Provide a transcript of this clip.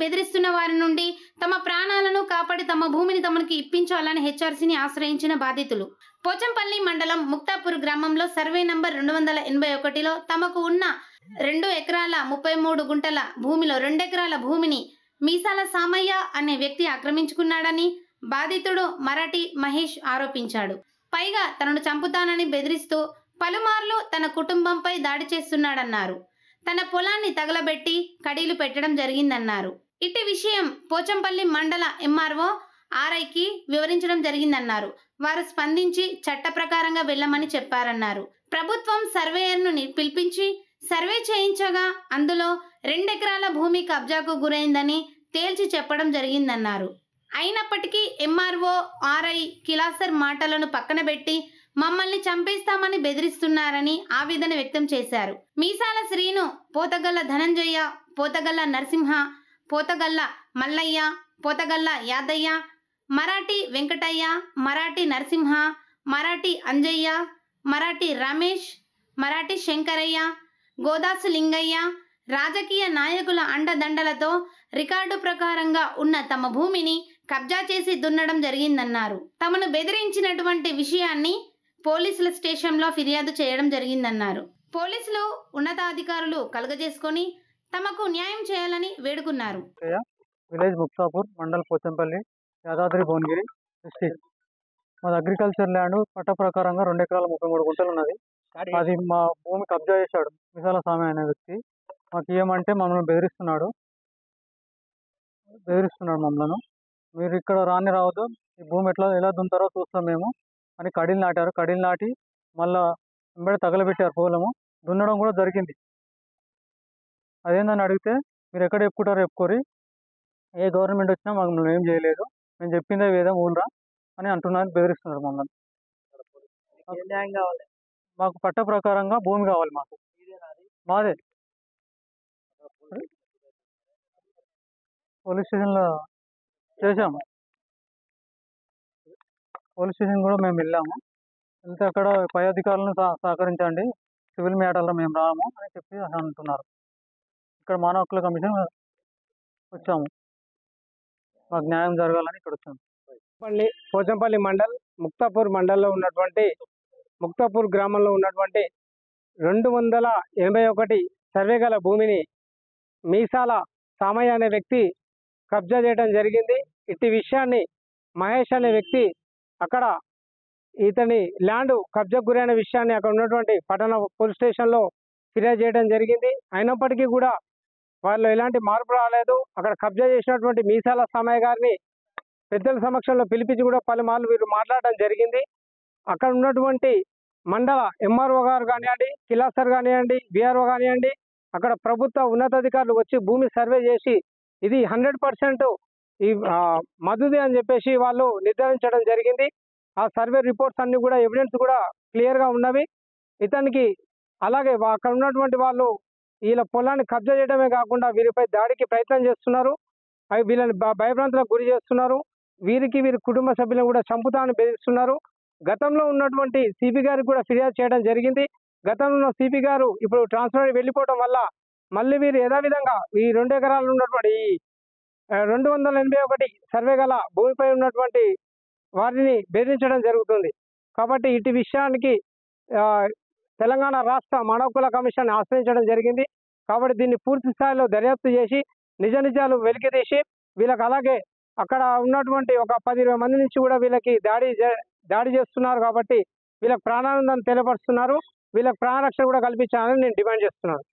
బెదిరిస్తున్న వారి నుండి తమ ప్రాణాలను కాపాడి తమ భూమిని తమకు ఇప్పించాలని హెచ్ఆర్సీని ఆశ్రయించిన బాధితులు. పోచంపల్లి మండలం ముక్తాపూర్ గ్రామంలో సర్వే నంబర్ 281లో తమకు ఉన్న 2 ఎకరాల 33 గుంటల భూమిలో 2 ఎకరాల భూమిని మీసాల సామయ్య అనే వ్యక్తి ఆక్రమించుకున్నాడని బాధితుడు మరాఠీ మహేష్ ఆరోపించాడు. పైగా తనను చంపుతానని బెదిరిస్తూ పలుమార్లు తన కుటుంబంపై దాడి చేస్తున్నాడన్నారు. తన పొలాన్ని తగలబెట్టి కడీలు పెట్టడం జరిగిందన్నారు. ఇటు విషయం పోచంపల్లి మండల ఎంఆర్ఓ ఆర్ఐకి వివరించడం జరిగిందన్నారు. వారు స్పందించి చట్ట ప్రకారంగా వెళ్లమని చెప్పారన్నారు. ప్రభుత్వం సర్వేయర్ను పిలిపించి సర్వే చేయించగా అందులో 2 ఎకరాల భూమి కబ్జాకు గురైందని తేల్చి చెప్పడం జరిగిందన్నారు. అయినప్పటికీ ఎంఆర్ఓ ఆర్ఐ కిలాసర్ మాటలను పక్కన పెట్టి మమ్మల్ని చంపేస్తామని బెదిరిస్తున్నారని ఆవేదన వ్యక్తం చేశారు. మీసాల శ్రీను, పోతగల్ల ధనంజయ, పోతగల్ల నరసింహ, పోతగల్ల మల్లయ్య, పోతగల్ల యాదయ్య, మరాఠీ వెంకటయ్య, మరాఠీ నరసింహ, మరాఠీ అంజయ్య, మరాఠీ రమేష్, మరాఠీ శంకరయ్య, గోదాసు లింగయ్య రాజకీయ నాయకుల అండదండలతో రికార్డు ప్రకారంగా ఉన్న తమ భూమిని కబ్జా చేసి దున్నడం జరిగిందన్నారు. తమను బెదిరించినటువంటి విషయాన్ని పోలీసుల స్టేషన్లో ఫిర్యాదు చేయడం జరిగిందన్నారు. పోలీసులు ఉన్నతాధికారులు కలుగజేసుకొని తమకు న్యాయం చేయాలని వేడుకున్నారు. Village Muktapur, mandal Pochampalli, Yadadri Bhuvanagiri district. మాది అగ్రికల్చర్ ల్యాండ్ పట్ట ప్రకారంగా 2 ఎకరాల 33 గుంటలు ఉన్నది. అది మా భూమి కబ్జా చేశాడు మిసాల స్వామి అనే వ్యక్తి. మాకు ఏమంటే మమ్మల్ని బెదిరిస్తున్నాడు మమ్మల్ని. మీరు ఇక్కడ రావద్దు, ఈ భూమి ఎలా దున్నుతారో చూస్తాం మేము అని కడీలు నాటారు. కడీలు నాటి మళ్ళా వెంబడి తగలబెట్టారు. పొలము దున్నడం కూడా జరిగింది. అదేందని అడిగితే మీరు ఎక్కడ చెప్పుకుంటారో చెప్పుకోరి, ఏ గవర్నమెంట్ వచ్చినా మమ్మల్ని ఏం చేయలేదు, మేము చెప్పిందే వేదం ఊళ్ళరా అని అంటున్నారు, బెదిరిస్తున్నారు మమ్మల్ని. మాకు పట్ట ప్రకారంగా భూమి కావాలి. మాదే పోలీస్ స్టేషన్లో చేసాము. పోలీస్ స్టేషన్ కూడా మేము వెళ్ళాము. వెళ్తే అక్కడ పై అధికారులను సహకరించండి, సివిల్ మ్యాటర్లో మేము రాము అని చెప్పి అంటున్నారు. ఇక్కడ మానవ హక్కుల కమిషన్ వచ్చాము, మాకు న్యాయం జరగాలని ఇక్కడ వచ్చాము. పోచంపల్లి మండల్ ముక్తాపూర్ మండల్లో ఉన్నటువంటి ముక్తాపూర్ గ్రామంలో ఉన్నటువంటి 281 సర్వే గల భూమిని మీసాల సామయ్య అనే వ్యక్తి కబ్జా చేయడం జరిగింది. ఇట్టి విషయాన్ని మహేష్ అనే వ్యక్తి అక్కడ ఇతని ల్యాండ్ కబ్జాకు గురైన విషయాన్ని అక్కడ ఉన్నటువంటి పట్టణ పోలీస్ స్టేషన్లో ఫిర్యాదు చేయడం జరిగింది. అయినప్పటికీ కూడా వాళ్ళు ఎలాంటి మార్పు రాలేదు. అక్కడ కబ్జా చేసినటువంటి మీసాల సామయ్య గారిని పెద్దల సమక్షంలో పిలిపించి కూడా పలుమార్లు వీరు మాట్లాడడం జరిగింది. అక్కడ ఉన్నటువంటి మండల ఎంఆర్ఓ గారు కానివ్వండి, కిలాసర్ కానివ్వండి, బీఆర్ఓ కానివ్వండి, అక్కడ ప్రభుత్వ ఉన్నతాధికారులు వచ్చి భూమి సర్వే చేసి ఇది 100% ఈ మధుది అని చెప్పేసి వాళ్ళు నిర్ధారించడం జరిగింది. ఆ సర్వే రిపోర్ట్స్ అన్ని కూడా ఎవిడెన్స్ కూడా క్లియర్గా ఉన్నవి. ఇతనికి అలాగే అక్కడ ఉన్నటువంటి వాళ్ళు వీళ్ళ పొలాన్ని కబ్జా చేయడమే కాకుండా వీరిపై దాడికి ప్రయత్నం చేస్తున్నారు. అవి వీళ్ళని భయభ్రాంతులకు గురి చేస్తున్నారు. వీరి కుటుంబ సభ్యులను కూడా చంపుతామని బెదిరిస్తున్నారు. గతంలో ఉన్నటువంటి సిపి గారికి కూడా ఫిర్యాదు చేయడం జరిగింది. గతంలో ఉన్న సిపి గారు ఇప్పుడు ట్రాన్స్ఫర్ వెళ్ళిపోవడం వల్ల మళ్ళీ వీరు యథావిధంగా ఈ 2 ఎకరాలు ఉన్నటువంటి 281 సర్వే గల భూమిపై ఉన్నటువంటి వారిని బెదిరించడం జరుగుతుంది. కాబట్టి ఇటు విషయానికి తెలంగాణ రాష్ట్ర మానవ హక్కుల కమిషన్ ఆశ్రయించడం జరిగింది. కాబట్టి దీన్ని పూర్తి స్థాయిలో దర్యాప్తు చేసి నిజ నిజాలు వెలికితీసి వీళ్ళకి అలాగే అక్కడ ఉన్నటువంటి ఒక 10-20 మంది నుంచి కూడా వీళ్ళకి దాడి చేస్తున్నారు. కాబట్టి వీళ్ళకి ప్రాణానందాన్ని తెలియపరుస్తున్నారు. వీళ్ళకి ప్రాణరక్షణ కూడా కల్పించాలని నేను డిమాండ్ చేస్తున్నాను.